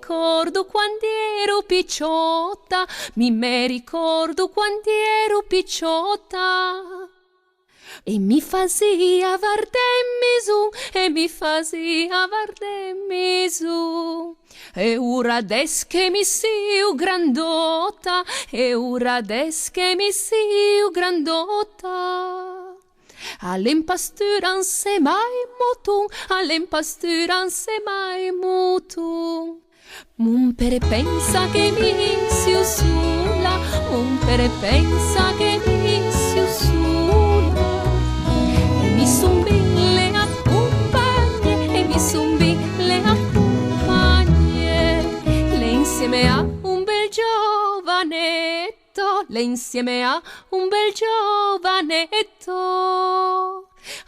ricordo quando ero picciotta, me ricordo quando ero picciotta. E mi fazia vardemmi su, e mi fazia vardemmi su. E ora des che mi siu grandotta, e ora des che mi siu grandotta. All'impasturanze mai mutu, all'impasturanze mai mutu. Mumpere pensa che mi siu sola, mumpere pensa che mi siu sola. E mi son belle accompagne, e mi son belle accompagne. Le insieme a un bel giovanetto, le insieme a un bel giovanetto.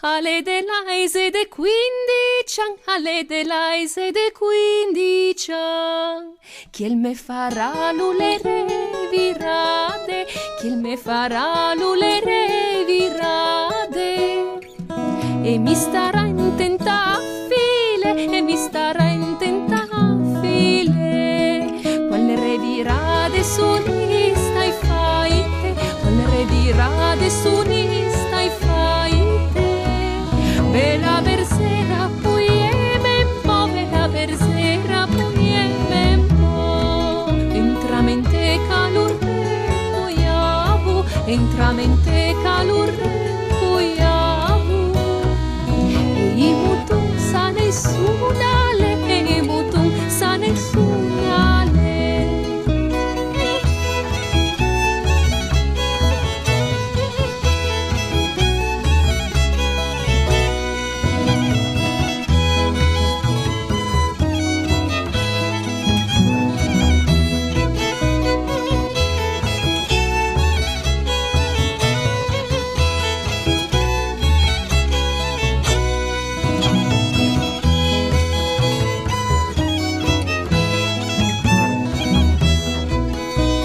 Alle dell'aise de 15 anni, alle dell'aise de 15 anni. Chi me farà le revirade, chi me farà le revirade. E mi starà in tenta file, e mi starà in tenta file. Quelle revirade sonista e faite, quelle revirade sonista e faite. Bella versera puieme un po', bella versera puieme un po'. Entramente calurre puiavu, entramente calurre puiavu. E i mutun sa nessunale, e i mutun sa nessunale.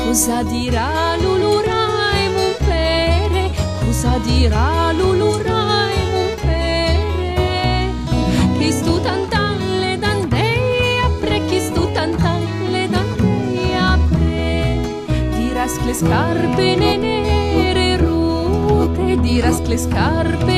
Cosa dirà Lulura e Mumpere? Cosa dirà Lulura e Mumpere? Chi stu tantan le dandei apre, chi stu tantan le dandei apre. Diras che le scarpe ne nere rute, diras che le scarpe